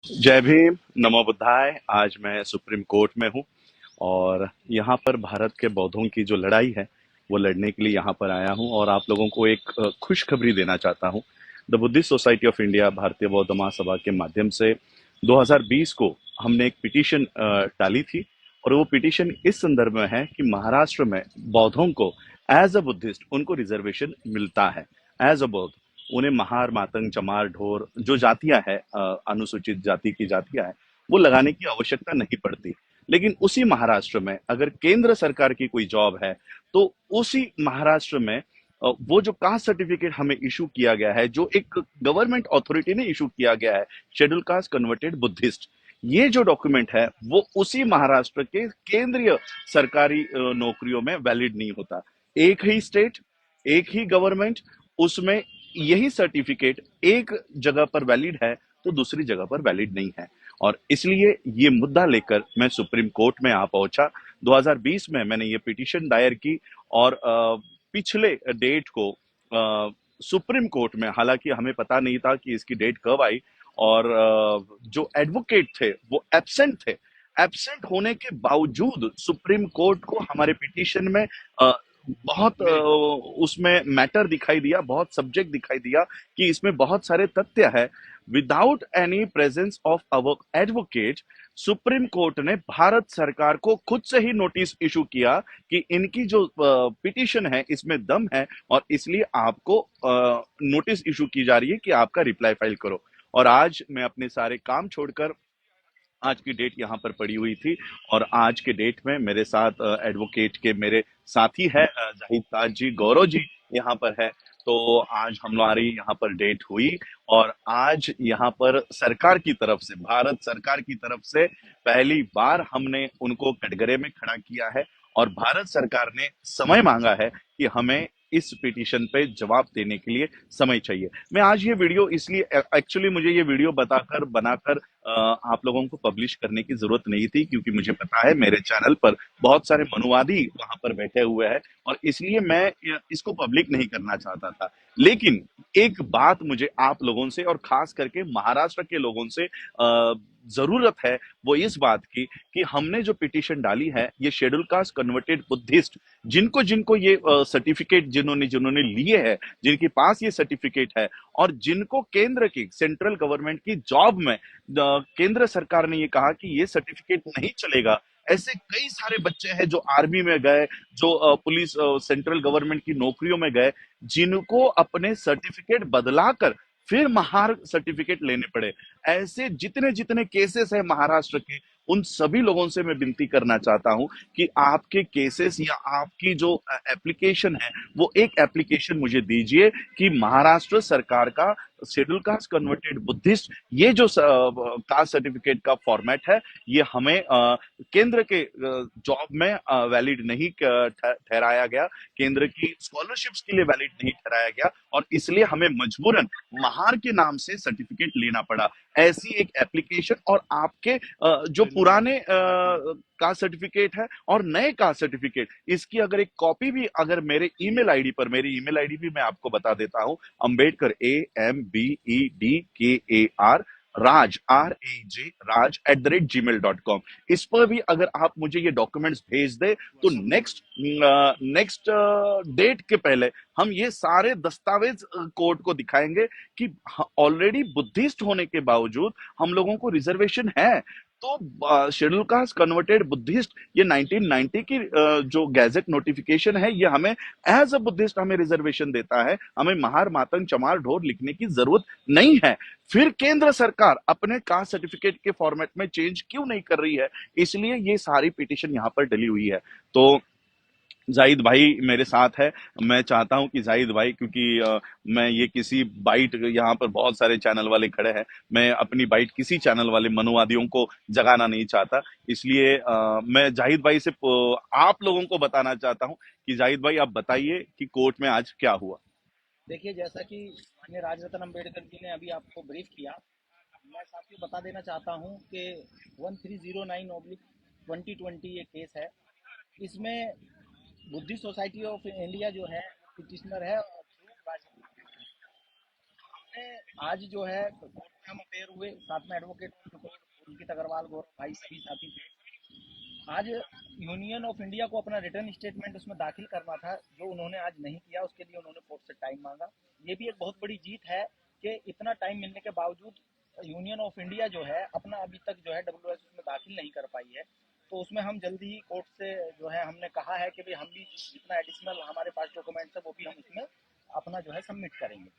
जय भीम, नमो बुद्धाय। आज मैं सुप्रीम कोर्ट में हूँ और यहाँ पर भारत के बौद्धों की जो लड़ाई है वो लड़ने के लिए यहाँ पर आया हूँ और आप लोगों को एक खुशखबरी देना चाहता हूँ। The Buddhist society of India भारतीय बौद्ध महासभा के माध्यम से 2020 को हमने एक पिटीशन डाली थी और वो पिटीशन इस संदर्भ में है कि महाराष्ट्र में बौद्धों को एज अ बुद्धिस्ट उनको रिजर्वेशन मिलता है। एज अ बौद्ध उन्हें महार, मातंग, चमार, ढोर जो जातियां हैं, अनुसूचित जाति की जातियां हैं, वो लगाने की आवश्यकता नहीं पड़ती। लेकिन उसी महाराष्ट्र में अगर केंद्र सरकार की कोई जॉब है तो उसी महाराष्ट्र में वो जो कास्ट सर्टिफिकेट हमें इशू किया गया है, जो एक गवर्नमेंट अथॉरिटी ने इशू किया गया है, शेड्यूल कास्ट कन्वर्टेड बुद्धिस्ट, ये जो डॉक्यूमेंट है वो उसी महाराष्ट्र के केंद्रीय सरकारी नौकरियों में वैलिड नहीं होता। एक ही स्टेट, एक ही गवर्नमेंट, उसमें यही सर्टिफिकेट एक जगह पर वैलिड है तो दूसरी जगह पर वैलिड नहीं है। और इसलिए ये मुद्दा लेकर मैं सुप्रीम कोर्ट में आ पहुंचा। 2020 में मैंने ये पिटीशन दायर की और पिछले डेट को सुप्रीम कोर्ट में, हालांकि हमें पता नहीं था कि इसकी डेट कब आई, और जो एडवोकेट थे वो एब्सेंट थे। एब्सेंट होने के बावजूद सुप्रीम कोर्ट को हमारे पिटीशन में बहुत उसमें मैटर दिखाई दिया, बहुत सब्जेक्ट दिखाई दिया कि इसमें बहुत सारे तथ्य है। Without any presence of our advocate, supreme court ने भारत सरकार को खुद से ही नोटिस इशू किया कि इनकी जो पिटीशन है इसमें दम है और इसलिए आपको नोटिस इशू की जा रही है कि आपका रिप्लाई फाइल करो। और आज मैं अपने सारे काम छोड़कर, आज की डेट यहाँ पर पड़ी हुई थी और आज के डेट में मेरे साथ एडवोकेट के मेरे साथी है जाहिद ताज जी, गौरव जी यहाँ पर है। तो आज हमारी यहाँ पर डेट हुई और आज यहाँ पर सरकार की तरफ से, भारत सरकार की तरफ से पहली बार हमने उनको कटघरे में खड़ा किया है और भारत सरकार ने समय मांगा है कि हमें इस पिटीशन पे जवाब देने के लिए समय चाहिए। मैं आज ये वीडियो इसलिए, एक्चुअली मुझे ये वीडियो बताकर बनाकर आप लोगों को पब्लिश करने की जरूरत नहीं थी, क्योंकि मुझे पता है मेरे चैनल पर बहुत सारे मनुवादी वहां पर बैठे हुए हैं और इसलिए मैं इसको पब्लिक नहीं करना चाहता था। लेकिन एक बात मुझे आप लोगों से और खास करके महाराष्ट्र के लोगों से जरूरत है, वो इस बात की कि हमने जो पिटीशन डाली है ये शेड्यूल कास्ट कन्वर्टेड बुद्धिस्ट, जिनको जिनको ये सर्टिफिकेट जिन्होंने जिन्होंने लिए हैं, जिनके पास ये सर्टिफिकेट है और जिनको केंद्र की सेंट्रल गवर्नमेंट की जॉब में केंद्र सरकार ने ये कहा कि ये सर्टिफिकेट नहीं चलेगा, ऐसे कई सारे बच्चे हैं जो आर्मी में गए, जो पुलिस सेंट्रल गवर्नमेंट की नौकरियों में गए, जिनको अपने सर्टिफिकेट बदलाकर फिर महार सर्टिफिकेट लेने पड़े। ऐसे जितने जितने केसेस है महाराष्ट्र के, उन सभी लोगों से मैं विनती करना चाहता हूं कि आपके केसेस या आपकी जो एप्लीकेशन है वो एक एप्लीकेशन मुझे दीजिए कि महाराष्ट्र सरकार का शेड्यूल कास्ट कन्वर्टेड बुद्धिस्ट, ये जो कास्ट सर्टिफिकेट का फॉर्मेट है, ये हमें केंद्र के जॉब में वैलिड नहीं ठहराया गया, केंद्र की स्कॉलरशिप्स के लिए वैलिड नहीं ठहराया गया और इसलिए हमें मजबूरन महार के नाम से सर्टिफिकेट लेना पड़ा। ऐसी एक एप्लीकेशन और आपके जो पुराने कास्ट सर्टिफिकेट है और नए कास्ट सर्टिफिकेट, इसकी अगर एक कॉपी भी अगर मेरे ईमेल आईडी पर, मेरी ईमेल आईडी भी मैं आपको बता देता हूं, अंबेडकर AMBEDKAR राज RAJ राज@gmail.com, इस पर भी अगर आप मुझे ये डॉक्यूमेंट्स भेज दे तो नेक्स्ट डेट के पहले हम ये सारे दस्तावेज कोर्ट को दिखाएंगे कि ऑलरेडी बुद्धिस्ट होने के बावजूद हम लोगों को रिजर्वेशन है। तो शेड्यूल कास्ट कन्वर्टेड बुद्धिस्ट, ये 1990 की जो गैजेट नोटिफिकेशन है, ये हमें एज अ बुद्धिस्ट हमें रिजर्वेशन देता है, हमें महार, मातंग, चमार, ढोर लिखने की जरूरत नहीं है। फिर केंद्र सरकार अपने कास्ट सर्टिफिकेट के फॉर्मेट में चेंज क्यों नहीं कर रही है? इसलिए ये सारी पिटीशन यहाँ पर डली हुई है। तो जाहिद भाई मेरे साथ है। मैं चाहता हूं कि जाहिद भाई, क्योंकि मैं ये किसी बाइट, यहाँ पर बहुत सारे चैनल वाले खड़े हैं, मैं अपनी बाइट किसी चैनल वाले मनुवादियों को जगाना नहीं चाहता, इसलिए मैं जाहिद भाई से आप लोगों को बताना चाहता हूं कि जाहिद भाई आप बताइए कि कोर्ट में आज क्या हुआ। देखिए, जैसा कि माननीय राजरत्न अम्बेडकर जी ने अभी आपको ब्रीफ किया, मैं साथ ही बता देना चाहता हूं कि 1309/2020 ये केस है। इसमें बुद्धिस्ट सोसाइटी ऑफ इंडिया जो है वो पिटिशनर है और थ्रू राजरत्न आज जो है कोर्ट में हम अपेयर हुए, साथ में एडवोकेट उनकी अग्रवाल, गौरव भाई, सभी साथी थे। आज यूनियन ऑफ इंडिया को अपना रिटर्न स्टेटमेंट उसमें दाखिल करना था, जो उन्होंने आज नहीं किया। उसके लिए उन्होंने कोर्ट से टाइम मांगा। ये भी एक बहुत बड़ी जीत है कि इतना टाइम मिलने के बावजूद यूनियन ऑफ इंडिया जो है अपना अभी तक जो है डब्ल्यू में दाखिल नहीं कर पाई है। तो उसमें हम जल्दी ही कोर्ट से जो है हमने कहा है कि भाई हम भी जितना एडिशनल हमारे पास डॉक्यूमेंट्स है वो भी हम उसमें अपना जो है सबमिट करेंगे।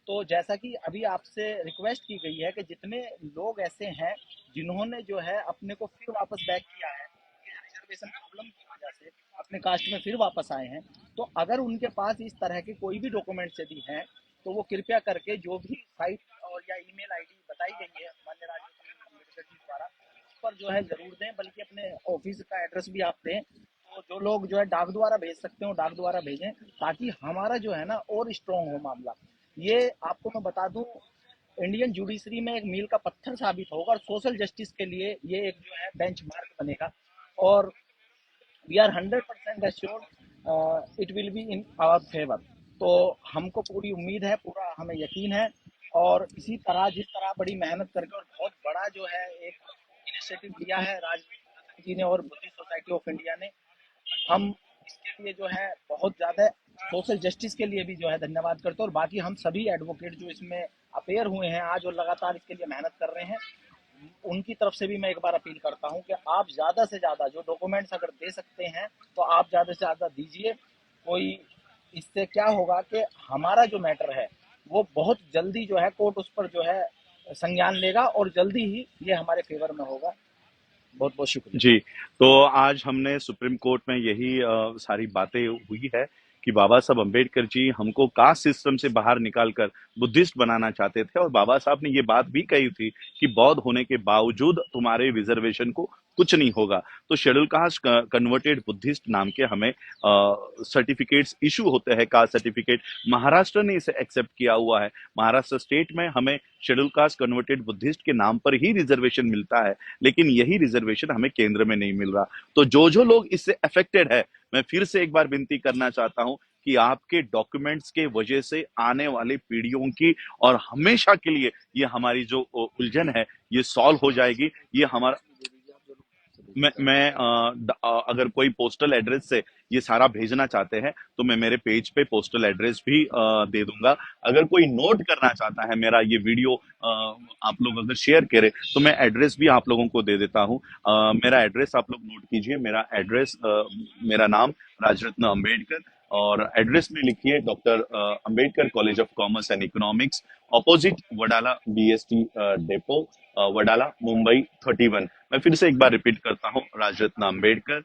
तो जैसा कि अभी आपसे रिक्वेस्ट की गई है कि जितने लोग ऐसे हैं जिन्होंने जो है अपने को फिर वापस बैक किया है रिजर्वेशन प्रॉब्लम की वजह से अपने कास्ट में फिर वापस आए हैं, तो अगर उनके पास इस तरह के कोई भी डॉक्यूमेंट्स यदि हैं तो वो कृपया करके जो भी साइट और या ईमेल आईडी बताई गई है माननीय राजनीतिक अम्बेडकर जी द्वारा उस पर जो है जरूर दें, बल्कि अपने ऑफिस का एड्रेस भी आप दें। तो जो लोग जो है डाक द्वारा भेज सकते हो डाक द्वारा भेजें, ताकि हमारा जो है ना और स्ट्रॉन्ग हो मामला। ये आपको मैं बता दूं, इंडियन जुडिशरी में एक मील का पत्थर साबित होगा और सोशल जस्टिस के लिए ये एक जो है बेंचमार्क बनेगा। और we are 100% assured it will be in our favour. तो हमको पूरी उम्मीद है, पूरा हमें यकीन है। और इसी तरह जिस तरह बड़ी मेहनत करके और बहुत बड़ा जो है एक इनिशिएटिव लिया है राज जी ने और बुद्धिस्ट सोसाइटी ऑफ इंडिया ने, हम इसके लिए जो है बहुत ज़्यादा सोशल जस्टिस के लिए भी जो है धन्यवाद करते हैं। और बाकी हम सभी एडवोकेट जो इसमें अपेयर हुए हैं आज और लगातार इसके लिए मेहनत कर रहे हैं, उनकी तरफ से भी मैं एक बार अपील करता हूं कि आप ज़्यादा से ज़्यादा जो डॉक्यूमेंट्स अगर दे सकते हैं तो आप ज़्यादा से ज़्यादा दीजिए। कोई इससे क्या होगा कि हमारा जो मैटर है वो बहुत जल्दी जो है कोर्ट उस पर जो है संज्ञान लेगा और जल्दी ही ये हमारे फेवर में होगा। बहुत बहुत शुक्रिया। जी, तो आज हमने सुप्रीम कोर्ट में यही सारी बातें हुई है कि बाबा साहब अम्बेडकर जी हमको कास्ट सिस्टम से बाहर निकालकर बुद्धिस्ट बनाना चाहते थे, और बाबा साहब ने ये बात भी कही थी कि बौद्ध होने के बावजूद तुम्हारे रिजर्वेशन को कुछ नहीं होगा। तो शेड्यूल कास्ट कन्वर्टेड बुद्धिस्ट नाम के हमें सर्टिफिकेट्स इशू होते हैं, कास्ट सर्टिफिकेट। महाराष्ट्र ने इसे एक्सेप्ट किया हुआ है। महाराष्ट्र स्टेट में हमें शेड्यूल कास्ट कन्वर्टेड बुद्धिस्ट के नाम पर ही रिजर्वेशन मिलता है, लेकिन यही रिजर्वेशन हमें केंद्र में नहीं मिल रहा। तो जो लोग इससे अफेक्टेड है, मैं फिर से एक बार विनती करना चाहता हूं कि आपके डॉक्यूमेंट्स के वजह से आने वाली पीढ़ियों की और हमेशा के लिए ये हमारी जो उलझन है ये सॉल्व हो जाएगी। ये हमारा अगर कोई पोस्टल एड्रेस से ये सारा भेजना चाहते हैं तो मैं मेरे पेज पे पोस्टल एड्रेस भी दे दूंगा। अगर कोई नोट करना चाहता है मेरा ये वीडियो आप लोग अगर शेयर करें तो मैं एड्रेस भी आप लोगों को दे देता हूँ। मेरा एड्रेस आप लोग नोट कीजिए। मेरा एड्रेस, मेरा नाम राजरत्न अंबेडकर, और एड्रेस में लिखिए doctor Ambedkar college of commerce and economics, opposite Wadala BST depot, Wadala Mumbai 31। मैं फिर से एक बार रिपीट करता हूँ, Rajratna Ambedkar,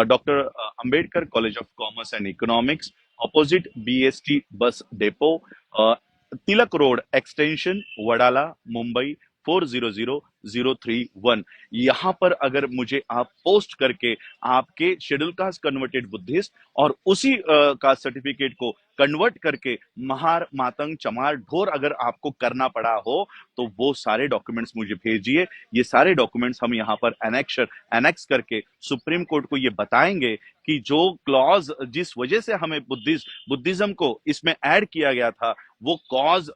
doctor Ambedkar college of commerce and economics, opposite BST bus depot, Tilak road extension, Wadala Mumbai 400031। यहाँ पर अगर मुझे आप पोस्ट करके आपके शेड्यूल कास्ट कन्वर्टेड बुद्धिस्ट और उसी कास्ट सर्टिफिकेट को कन्वर्ट करके महार मातंग चमार ढोर अगर आपको करना पड़ा हो तो वो सारे डॉक्यूमेंट्स मुझे भेजिए। ये सारे डॉक्यूमेंट्स हम यहाँ पर एनेक्स करके सुप्रीम कोर्ट को ये बताएंगे कि जो क्लॉज जिस वजह से हमें बुद्धिज्म को इसमें ऐड किया गया था, वो कॉज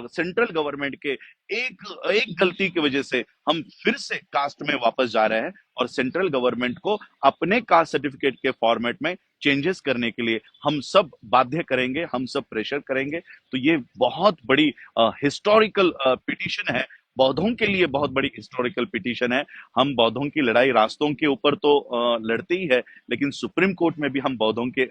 सेंट्रल गवर्नमेंट के एक एक गलती की वजह से हम फिर से कास्ट में वापस जा रहे हैं, और सेंट्रल गवर्नमेंट को अपने कास्ट सर्टिफिकेट के फॉर्मेट में चेंजेस करने के लिए हम सब बाध्य करेंगे, हम सब प्रेशर करेंगे। तो ये बहुत बड़ी हिस्टोरिकल पिटीशन है, बौद्धों के लिए बहुत बड़ी हिस्टोरिकल पिटीशन है। हम बौद्धों की लड़ाई रास्तों के ऊपर तो लड़ते ही है, लेकिन सुप्रीम कोर्ट में भी हम बौद्धों के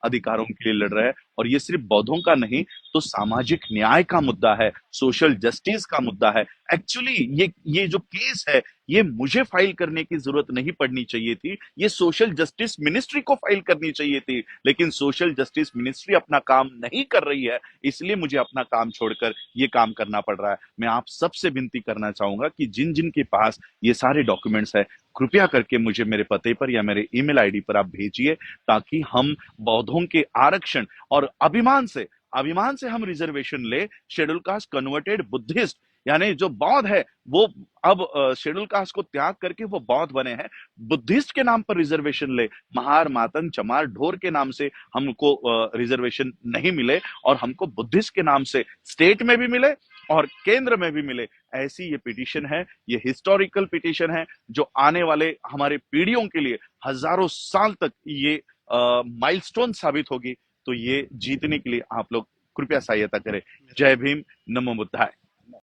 अधिकारों के लिए लड़ रहे हैं। और ये सिर्फ बौद्धों का नहीं, तो सामाजिक न्याय का मुद्दा है, सोशल जस्टिस का मुद्दा है। एक्चुअली ये जो केस है ये मुझे फाइल करने की जरूरत नहीं पड़नी चाहिए थी, ये सोशल जस्टिस मिनिस्ट्री को फाइल करनी चाहिए थी, लेकिन सोशल जस्टिस मिनिस्ट्री अपना काम नहीं कर रही है, इसलिए मुझे अपना काम छोड़कर ये काम करना पड़ रहा है। मैं आप सबसे विनती करना चाहूंगा कि जिन जिन के पास ये सारे डॉक्यूमेंट्स है, कृपया करके मुझे मेरे पते पर या मेरे ईमेल आईडी पर आप भेजिए, ताकि हम बौद्धों के आरक्षण और अभिमान से हम रिजर्वेशन ले। शेड्यूल कास्ट कन्वर्टेड बुद्धिस्ट यानी जो बौद्ध है वो अब शेड्यूल कास्ट को त्याग करके वो बौद्ध बने हैं, बुद्धिस्ट के नाम पर रिजर्वेशन ले। महार मातंग चमार ढोर के नाम से हमको रिजर्वेशन नहीं मिले, और हमको बुद्धिस्ट के नाम से स्टेट में भी मिले और केंद्र में भी मिले, ऐसी ये पिटीशन है। ये हिस्टोरिकल पिटीशन है जो आने वाले हमारे पीढ़ियों के लिए हजारों साल तक ये माइलस्टोन साबित होगी। तो ये जीतने के लिए आप लोग कृपया सहायता करें। जय भीम, नमो बुद्धाय।